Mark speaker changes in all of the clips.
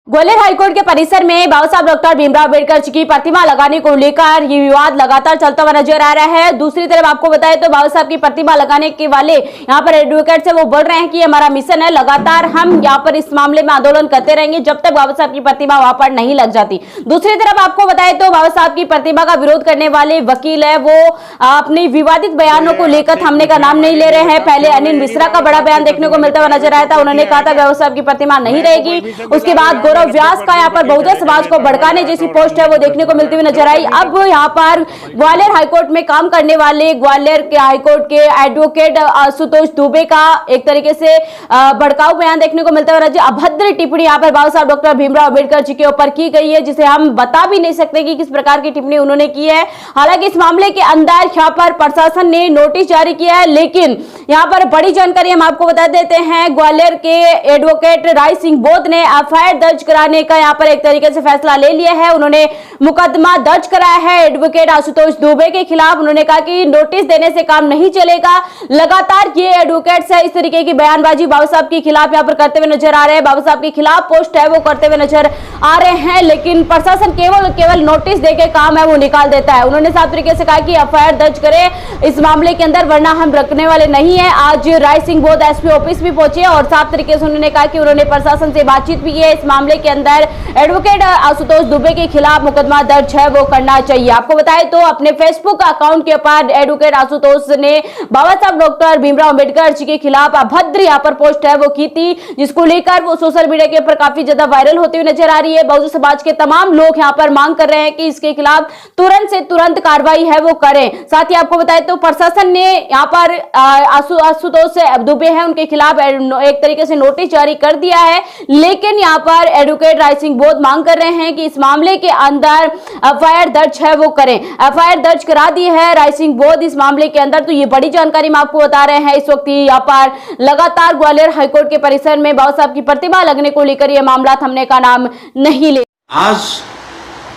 Speaker 1: Gwalior high court के परिसर में बाबा साहब डॉक्टर भीमराव अंबेडकर जी की प्रतिमा लगाने को लेकर ये विवाद लगातार चलता हुआ नजर आ रहा है। दूसरी तरफ आपको बताएं तो बाबा साहब की प्रतिमा लगाने के वाले यहाँ पर एडवोकेट से वो बोल रहे हैं कि हमारा मिशन है, लगातार हम यहाँ पर इस मामले में आंदोलन करते रहेंगे जब तक बाबा साहब की प्रतिमा वहां पर नहीं लग जाती। दूसरी तरफ आपको बताएं तो बाबा साहब की प्रतिमा का विरोध करने वाले वकील है वो अपनी विवादित बयानों को लेकर थामने का नाम नहीं ले रहे हैं। पहले अनिल मिश्रा का बड़ा बयान देखने को मिलता हुआ नजर आया था। उन्होंने कहा था बाबा साहब की प्रतिमा नहीं रहेगी। उसके बाद व्यास का यहाँ पर बहुजन समाज को भड़काने जैसी पोस्ट है वो देखने को मिलती हुई नजर आई। अब यहाँ पर ग्वालियर हाईकोर्ट में काम करने वाले ग्वालियर के हाईकोर्ट के एडवोकेट आशुतोष दुबे का एक तरीके से भड़काऊ बयान देखने को मिलता है। अभद्र टिप्पणी यहाँ पर बाबा साहब डॉक्टर भीमराव अंबेडकर जी के ऊपर की गई है जिसे हम बता भी नहीं सकते कि किस प्रकार की टिप्पणी उन्होंने की है। हालांकि इस मामले के अंदर यहाँ पर प्रशासन ने नोटिस जारी किया है, लेकिन यहाँ पर बड़ी जानकारी हम आपको बता देते हैं। ग्वालियर के एडवोकेट राय सिंह बोध ने एफआईआर दर्ज कराने का यहाँ पर एक तरीके से फैसला ले लिया है। उन्होंने मुकदमा दर्ज कराया है एडवोकेट आशुतोष दुबे के खिलाफ। उन्होंने कहा कि नोटिस देने से काम नहीं चलेगा। लगातार ये एडवोकेट्स है इस तरीके की बयानबाजी बाबा साहब के खिलाफ यहाँ पर करते हुए नजर आ रहे हैं। बाबा साहब के खिलाफ पोस्ट है वो करते हुए नजर आ रहे हैं, लेकिन प्रशासन केवल नोटिस देके काम है वो निकाल देता है। उन्होंने साफ तरीके से कहा कि एफआईआर दर्ज करें इस मामले के अंदर, वरना हम रखने वाले नहीं है। आज राय सिंह बोध एसपी ऑफिस भी पहुंचे और साफ तरीके से उन्होंने कहा कि उन्होंने प्रशासन से बातचीत भी की है। इस मामले के अंदर एडवोकेट आशुतोष दुबे के खिलाफ मुकदमा दर्ज है वो करना चाहिए। आपको बताएं तो अपने फेसबुक अकाउंट के ऊपर एडवोकेट आशुतोष ने बाबा साहब डॉक्टर भीमराव अंबेडकर जी के खिलाफ अभद्र यहाँ पर पोस्ट है वो की थी, जिसको लेकर वो सोशल मीडिया के ऊपर काफी ज्यादा वायरल होती हुई नजर आ रही है। बहुजन समाज के तमाम लोग यहाँ पर मांग कर रहे हैं कि इसके खिलाफ तुरंत से तुरंत कार्रवाई है वो करें। साथ ही आपको बताएं तो प्रशासन ने यहाँ पर आशुतोष दुबे है उनके खिलाफ एक तरीके से नोटिस जारी कर दिया है, लेकिन यहाँ पर एडवोकेट राय सिंह बोध मांग कर रहे हैं कि इस मामले के अंदर एफआईआर दर्ज है वो करें। एफआईआर दर्ज करा दी है राय सिंह बोध इस मामले के अंदर। तो ये बड़ी जानकारी हम आपको बता रहे हैं। इस वक्त यहाँ पर लगातार ग्वालियर हाईकोर्ट के परिसर में बाबा साहब की प्रतिमा लगने को लेकर यह मामला थमने का नाम नहीं ले।
Speaker 2: आज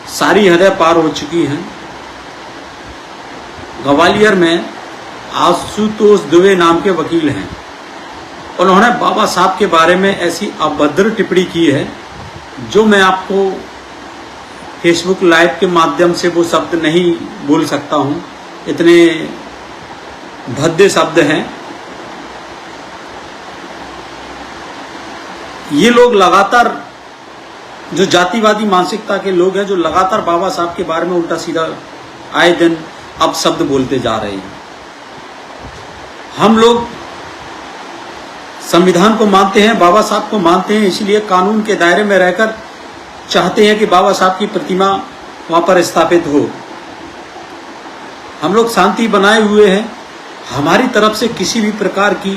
Speaker 2: सारी हदें पार हो चुकी हैं। ग्वालियर में आशुतोष दुबे नाम के वकील हैं, उन्होंने बाबा साहब के बारे में ऐसी अभद्र टिप्पणी की है जो मैं आपको फेसबुक लाइव के माध्यम से वो शब्द नहीं बोल सकता हूं, इतने भद्दे शब्द हैं। ये लोग लगातार जो जातिवादी मानसिकता के लोग हैं, जो लगातार बाबा साहब के बारे में उल्टा सीधा आए दिन अब शब्द बोलते जा रहे हैं। हम लोग संविधान को मानते हैं, बाबा साहब को मानते हैं, इसलिए कानून के दायरे में रहकर चाहते हैं कि बाबा साहब की प्रतिमा वहां पर स्थापित हो। हम लोग शांति बनाए हुए हैं। हमारी तरफ से किसी भी प्रकार की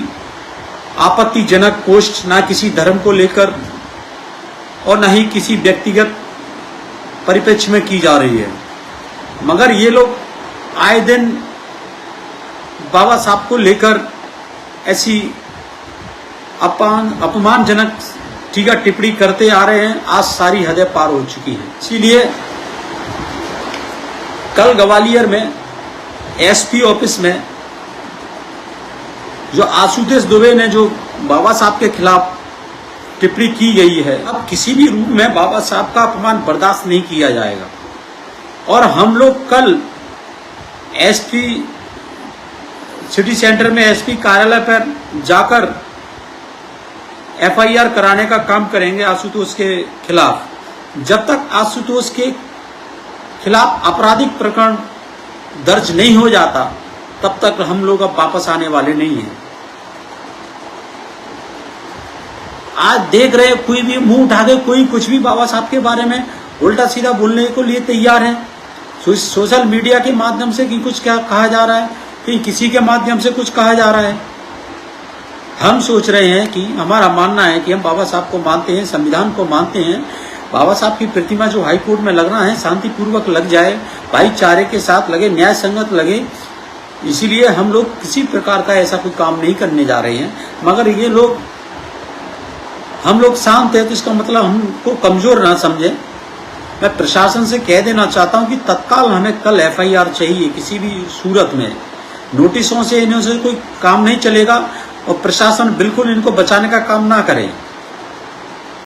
Speaker 2: आपत्तिजनक पोस्ट ना किसी धर्म को लेकर और न ही किसी व्यक्तिगत परिप्रेक्ष्य में की जा रही है, मगर ये लोग आए दिन बाबा साहब को लेकर ऐसी अपमानजनक टिप्पणी करते आ रहे हैं। आज सारी हदें पार हो चुकी हैं। इसीलिए कल ग्वालियर में एसपी ऑफिस में जो आशुतोष दुबे ने जो बाबा साहब के खिलाफ टिप्पणी की गई है, अब किसी भी रूप में बाबा साहब का अपमान बर्दाश्त नहीं किया जाएगा। और हम लोग कल एसपी सिटी सेंटर में एसपी कार्यालय पर जाकर एफआईआर कराने का काम करेंगे आशुतोष के खिलाफ। जब तक आशुतोष के खिलाफ आपराधिक प्रकरण दर्ज नहीं हो जाता तब तक हम लोग अब वापस आने वाले नहीं हैं। आज देख रहे कोई भी मुंह उठा के कोई कुछ भी बाबा साहब के बारे में उल्टा सीधा बोलने को लिए तैयार है। सोशल मीडिया के माध्यम से कि कुछ क्या कहा जा रहा है, कि किसी के माध्यम से कुछ कहा जा रहा है। हम सोच रहे हैं कि हमारा मानना है कि हम बाबा साहब को मानते हैं, संविधान को मानते हैं। बाबा साहब की प्रतिमा जो हाई कोर्ट में लगना है शांतिपूर्वक लग जाए, भाईचारे के साथ लगे, न्याय संगत लगे। इसीलिए हम लोग किसी प्रकार का ऐसा कोई काम नहीं करने जा रहे हैं। मगर ये लोग, हम लोग शांत है तो इसका मतलब हमको कमजोर ना समझे। मैं प्रशासन से कह देना चाहता हूं कि तत्काल हमें कल एफआईआर चाहिए। किसी भी सूरत में नोटिसों से इन्हों से कोई काम नहीं चलेगा और प्रशासन बिल्कुल इनको बचाने का काम ना करे।